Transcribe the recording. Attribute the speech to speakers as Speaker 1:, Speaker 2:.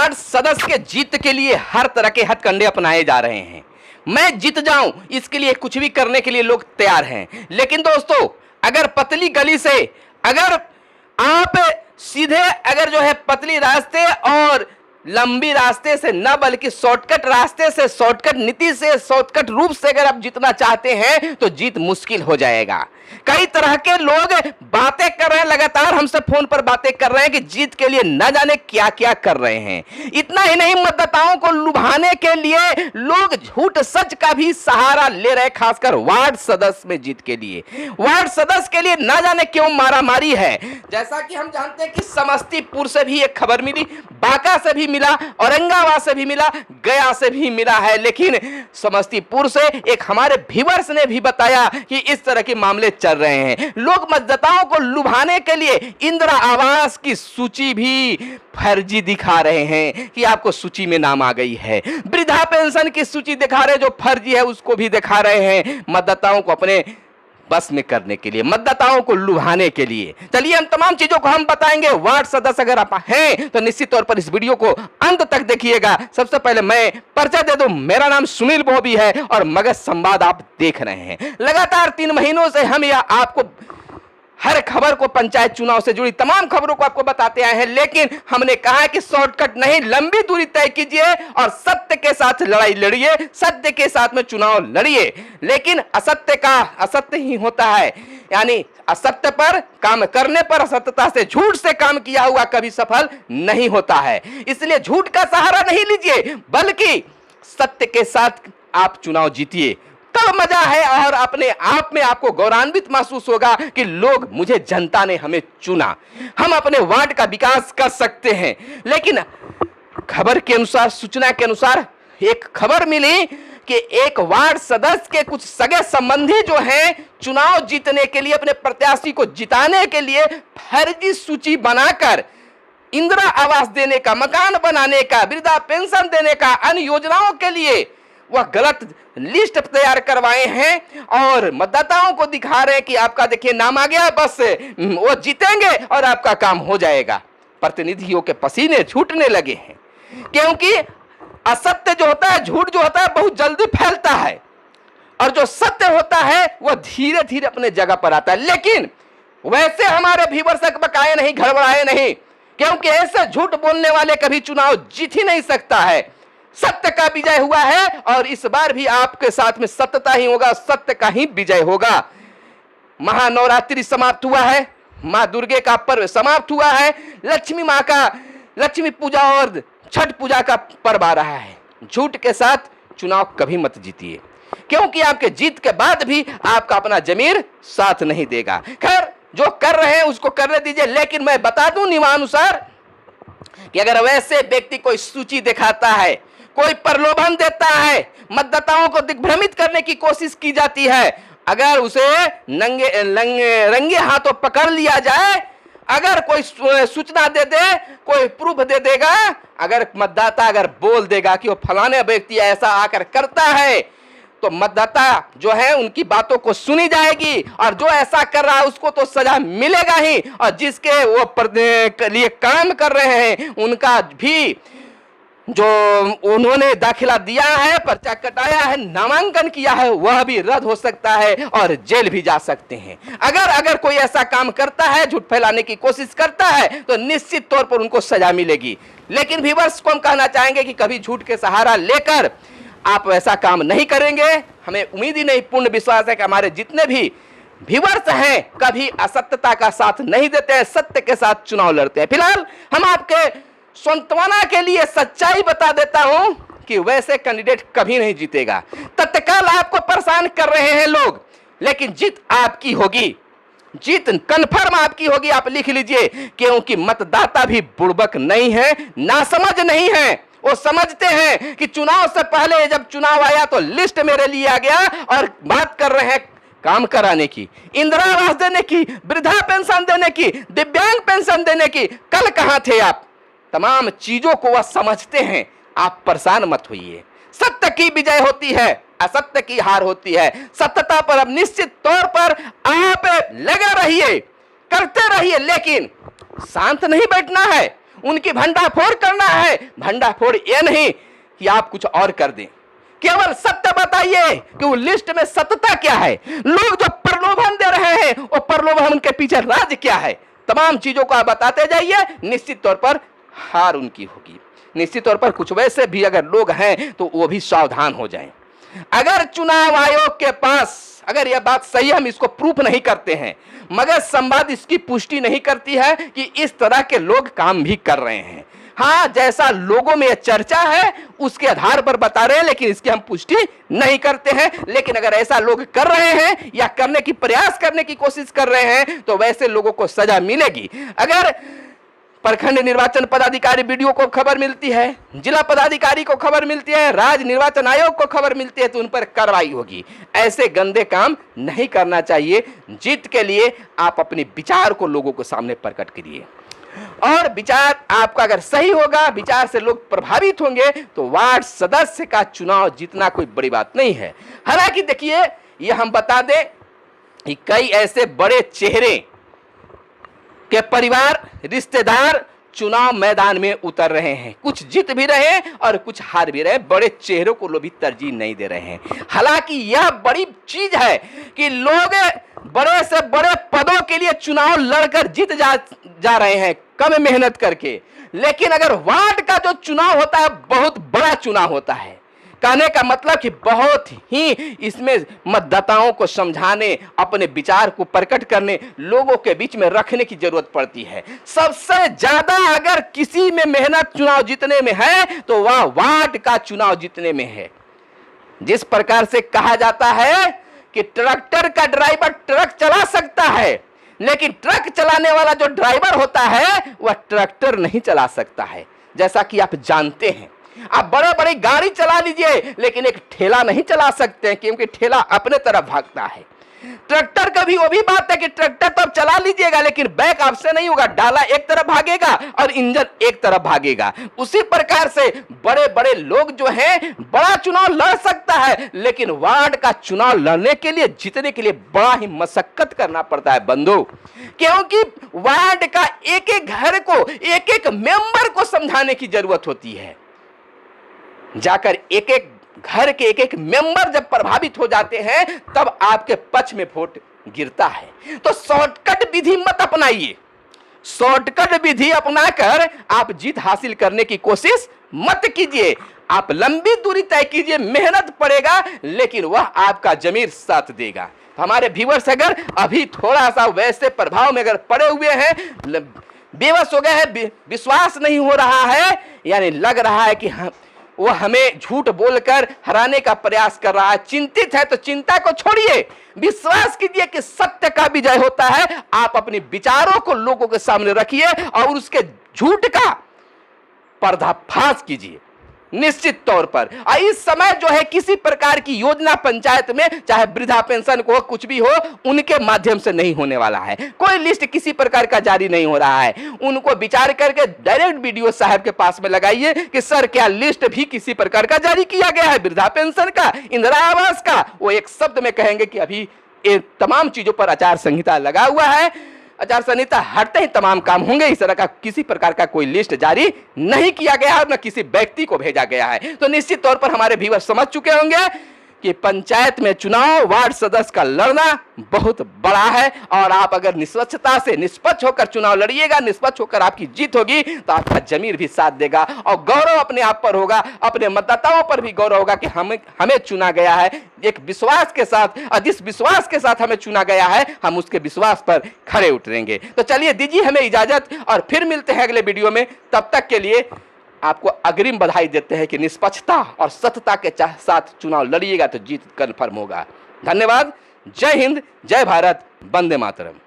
Speaker 1: Ward सदस्य के जीत के लिए हर तरह के हथकंडे अपनाए जा रहे हैं। मैं जीत जाऊं इसके लिए कुछ भी करने के लिए लोग तैयार हैं। लेकिन दोस्तों, अगर पतली गली से अगर आप सीधे अगर जो है पतली रास्ते और लंबी रास्ते से न बल्कि शॉर्टकट रास्ते से, शॉर्टकट नीति से, शॉर्टकट रूप से अगर आप जीतना चाहते हैं तो जीत मुश्किल हो जाएगा। कई तरह के लोग बातें कर रहे हैं, लगातार हमसे फोन पर बातें कर रहे हैं कि जीत के लिए न जाने क्या क्या कर रहे हैं। इतना ही नहीं, मतदाताओं को लुभाने के लिए लोग झूठ सच का भी सहारा ले रहे हैं, खासकर वार्ड सदस्य में जीत के लिए। वार्ड सदस्य के लिए न जाने क्यों मारामारी है। जैसा कि हम जानते हैं कि समस्तीपुर से भी एक खबर मिली, बांका से भी मिला, औरंगाबाद से भी मिला, गया से भी मिला है। लेकिन समस्तीपुर से एक हमारे व्यूअर्स ने भी बताया कि इस तरह के मामले चल रहे हैं। लोग मतदाताओं को लुभाने के लिए इंदिरा आवास की सूची भी फर्जी दिखा रहे हैं कि आपको सूची में नाम आ गई है। वृद्धा पेंशन की सूची दिखा रहे, जो फर्जी है उसको भी दिखा रहे हैं, मतदाताओं को अपने बस में करने के लिए, मतदाताओं को लुभाने के लिए। चलिए हम तमाम चीजों को हम बताएंगे। वार्ड सदस्य अगर आप हैं तो निश्चित तौर पर इस वीडियो को अंत तक देखिएगा। सबसे पहले मैं परिचय दे दूं, मेरा नाम सुनील बोबी है और मगध संवाद आप देख रहे हैं। लगातार 3 महीनों से हम यह आपको हर खबर को, पंचायत चुनाव से जुड़ी तमाम खबरों को आपको बताते आए हैं। लेकिन हमने कहा कि शॉर्टकट नहीं, लंबी दूरी तय कीजिए और सत्य के साथ लड़ाई लड़िए, सत्य के साथ में चुनाव लड़िए। लेकिन असत्य का असत्य ही होता है, यानी असत्य पर काम करने पर, असत्यता से, झूठ से काम किया हुआ कभी सफल नहीं होता है। इसलिए झूठ का सहारा नहीं लीजिए, बल्कि सत्य के साथ आप चुनाव जीतिए, तब मजा है और अपने आप में आपको गौरवान्वित महसूस होगा कि लोग, मुझे जनता ने हमें चुना, हम अपने वार्ड का विकास कर सकते हैं। लेकिन खबर के अनुसार, सूचना के अनुसार एक खबर मिली कि एक वार्ड सदस्य के कुछ सगे संबंधी जो हैं, चुनाव जीतने के लिए, अपने प्रत्याशी को जिताने के लिए फर्जी सूची बनाकर इंदिरा आवास देने का, मकान बनाने का, वृद्धा पेंशन देने का, अन्य योजनाओं के लिए वह गलत लिस्ट तैयार करवाए हैं और मतदाताओं को दिखा रहे हैं कि आपका देखिए नाम आ गया, बस वो जीतेंगे और आपका काम हो जाएगा। प्रतिनिधियों के पसीने छूटने लगे हैं, क्योंकि असत्य जो होता है, झूठ जो होता है, बहुत जल्दी फैलता है और जो सत्य होता है वह धीरे धीरे अपने जगह पर आता है। लेकिन वैसे हमारे व्यूअर्स बकाए नहीं, घबराए नहीं, क्योंकि ऐसे झूठ बोलने वाले कभी चुनाव जीत ही नहीं सकता है। सत्य का विजय हुआ है और इस बार भी आपके साथ में सत्यता ही होगा, सत्य का ही विजय होगा। महानवरात्रि समाप्त हुआ है, मां दुर्गे का पर्व समाप्त हुआ है, लक्ष्मी मां का, लक्ष्मी पूजा और छठ पूजा का पर्व आ रहा है। झूठ के साथ चुनाव कभी मत जीतिए, क्योंकि आपके जीत के बाद भी आपका अपना जमीर साथ नहीं देगा। खैर, जो कर रहे हैं उसको करने दीजिए। लेकिन मैं बता दूं नियमानुसार कि अगर वैसे व्यक्ति कोई सूची दिखाता है, कोई प्रलोभन देता है, मतदाताओं को दिग्भ्रमित करने की कोशिश की जाती है, अगर उसे रंगे हाथों पकड़ लिया जाए, अगर कोई सूचना दे दे, कोई प्रूफ दे देगा, अगर मतदाता अगर बोल देगा कि वो फलाने व्यक्ति ऐसा आकर करता है, तो मतदाता जो है उनकी बातों को सुनी जाएगी और जो ऐसा कर रहा है उसको तो सजा मिलेगा ही, और जिसके वो लिए काम कर रहे हैं उनका भी जो उन्होंने दाखिला दिया है, पर्चा कटाया है, नामांकन किया है, वह भी रद्द हो सकता है और जेल भी जा सकते हैं। अगर कोई ऐसा काम करता है, झूठ फैलाने की कोशिश करता है, तो निश्चित तौर पर उनको सजा मिलेगी। लेकिन व्यूअर्स को हम कहना चाहेंगे कि कभी झूठ के सहारा लेकर आप ऐसा काम नहीं करेंगे। हमें उम्मीद ही नहीं, पूर्ण विश्वास है कि हमारे जितने भी व्यूअर्स हैं कभी असत्यता का साथ नहीं देते हैं, सत्य के साथ चुनाव लड़ते हैं। फिलहाल हम आपके सांत्वना के लिए सच्चाई बता देता हूं कि वैसे कैंडिडेट कभी नहीं जीतेगा। तत्काल आपको परेशान कर रहे हैं लोग, लेकिन जीत आपकी होगी, जीत कन्फर्म आपकी होगी। आप लिख लीजिए, क्योंकि मतदाता भी बुड़बक नहीं है, नासमझ नहीं है। वो समझते हैं कि चुनाव से पहले जब चुनाव आया तो लिस्ट मेरे लिए आ गया और बात कर रहे हैं काम कराने की, इंदिरा आवास देने की, वृद्धा पेंशन देने की, दिव्यांग पेंशन देने की। कल कहां थे आप? तमाम चीजों को वह समझते हैं। आप परेशान मत होइए। सत्य की विजय होती है, असत्य की हार होती है। सत्यता पर अब निश्चित तौर पर आप लगे रहिए, करते रहिए, लेकिन शांत नहीं बैठना है। उनकी भंडाफोड़ करना है। भंडाफोड़ ये नहीं कि आप कुछ और कर दें, केवल सत्य बताइए कि वो लिस्ट में सत्यता क्या है। लोग जो प्रलोभन दे रहे हैं वो प्रलोभन के पीछे राज क्या है, तमाम चीजों को आप बताते जाइए। निश्चित तौर पर हार उनकी होगी। निश्चित तौर पर कुछ वैसे भी अगर लोग हैं तो वो भी सावधान हो जाएं। अगर चुनाव आयोग के पास अगर यह बात सही है, हम इसको प्रूफ नहीं करते हैं, मगर संवाद इसकी पुष्टि नहीं करती है कि इस तरह के लोग काम भी कर रहे हैं। हाँ, जैसा लोगों में चर्चा है उसके आधार पर बता रहे हैं, लेकिन इसकी हम पुष्टि नहीं करते हैं। लेकिन अगर ऐसा लोग कर रहे हैं या करने की प्रयास करने की कोशिश कर रहे हैं तो वैसे लोगों को सजा मिलेगी। अगर प्रखंड निर्वाचन पदाधिकारी बीडीओ को खबर मिलती है, जिला पदाधिकारी को खबर मिलती है, राज्य निर्वाचन आयोग को खबर मिलती है तो उन पर कार्रवाई होगी। ऐसे गंदे काम नहीं करना चाहिए। जीत के लिए आप अपने विचार को लोगों के सामने प्रकट करिए, और विचार आपका अगर सही होगा, विचार से लोग प्रभावित होंगे तो वार्ड सदस्य का चुनाव जीतना कोई बड़ी बात नहीं है। हालांकि देखिए, ये हम बता दें कि कई ऐसे बड़े चेहरे के परिवार रिश्तेदार चुनाव मैदान में उतर रहे हैं, कुछ जीत भी रहे और कुछ हार भी रहे। बड़े चेहरों को लोग भी तरजीह नहीं दे रहे हैं। हालांकि यह बड़ी चीज है कि लोग बड़े से बड़े पदों के लिए चुनाव लड़कर जीत जा रहे हैं कम मेहनत करके, लेकिन अगर वार्ड का जो चुनाव होता है बहुत बड़ा चुनाव होता है। कहने का मतलब कि बहुत ही इसमें मतदाताओं को समझाने, अपने विचार को प्रकट करने, लोगों के बीच में रखने की जरूरत पड़ती है। सबसे ज्यादा अगर किसी में मेहनत चुनाव जीतने में है तो वह वार्ड का चुनाव जीतने में है। जिस प्रकार से कहा जाता है कि ट्रैक्टर का ड्राइवर ट्रक चला सकता है, लेकिन ट्रक चलाने वाला जो ड्राइवर होता है वह ट्रैक्टर नहीं चला सकता है। जैसा कि आप जानते हैं, आप बड़े बड़ी गाड़ी चला लीजिए लेकिन एक ठेला नहीं चला सकते हैं, क्योंकि ठेला अपने तरफ भागता है। ट्रैक्टर का भी वो भी बात है कि ट्रैक्टर तो आप चला लीजिएगा लेकिन बैक आपसे नहीं होगा, डाला एक तरफ भागेगा और इंजन एक तरफ भागेगा। उसी प्रकार से बड़े बड़े लोग जो हैं बड़ा चुनाव लड़ सकता है, लेकिन वार्ड का चुनाव लड़ने के लिए, जीतने के लिए बड़ा ही मशक्कत करना पड़ता है बंधु, क्योंकि वार्ड का एक एक घर को, एक एक मेंबर को समझाने की जरूरत होती है। जाकर एक एक घर के एक एक मेंबर जब प्रभावित हो जाते हैं तब आपके पक्ष में वोट गिरता है। तो शॉर्टकट विधि मत अपनाइए। शॉर्टकट विधि अपनाकर आप जीत हासिल करने की कोशिश मत कीजिए। आप लंबी दूरी तय कीजिए, मेहनत पड़ेगा लेकिन वह आपका जमीर साथ देगा। हमारे व्यूअर्स अगर अभी थोड़ा सा वैसे प्रभाव में अगर पड़े हुए हैं, बेबस हो गए हैं, विश्वास नहीं हो रहा है, यानी लग रहा है कि वो हमें झूठ बोलकर हराने का प्रयास कर रहा है, चिंतित है, तो चिंता को छोड़िए, विश्वास कीजिए कि सत्य का विजय होता है। आप अपने विचारों को लोगों के सामने रखिए और उसके झूठ का पर्दाफाश कीजिए। निश्चित तौर पर इस समय जो है किसी प्रकार की योजना पंचायत में, चाहे वृद्धा पेंशन को कुछ भी हो, उनके माध्यम से नहीं होने वाला है। कोई लिस्ट किसी प्रकार का जारी नहीं हो रहा है। उनको विचार करके डायरेक्ट बीडीओ साहब के पास में लगाइए कि सर क्या लिस्ट भी किसी प्रकार का जारी किया गया है, वृद्धा पेंशन का, इंदिरा आवास का। वो एक शब्द में कहेंगे कि अभी ये तमाम चीजों पर आचार संहिता लगा हुआ है, आचार संहिता हटते ही तमाम काम होंगे। इस तरह का किसी प्रकार का कोई लिस्ट जारी नहीं किया गया है, न किसी व्यक्ति को भेजा गया है। तो निश्चित तौर पर हमारे व्यूअर समझ चुके होंगे कि पंचायत में चुनाव, वार्ड सदस्य का लड़ना बहुत बड़ा है, और आप अगर निष्पक्षता से, निष्पक्ष होकर चुनाव लड़िएगा, निष्पक्ष होकर आपकी जीत होगी तो आपका जमीर भी साथ देगा और गौरव अपने आप पर होगा, अपने मतदाताओं पर भी गौरव होगा कि हमें चुना गया है एक विश्वास के साथ, और जिस विश्वास के साथ हमें चुना गया है हम उसके विश्वास पर खड़े उतरेंगे। तो चलिए दीजिए हमें इजाजत, और फिर मिलते हैं अगले वीडियो में। तब तक के लिए आपको अग्रिम बधाई देते हैं कि निष्पक्षता और सत्यता के साथ चुनाव लड़िएगा तो जीत कन्फर्म होगा। धन्यवाद। जय हिंद, जय भारत, वंदे मातरम।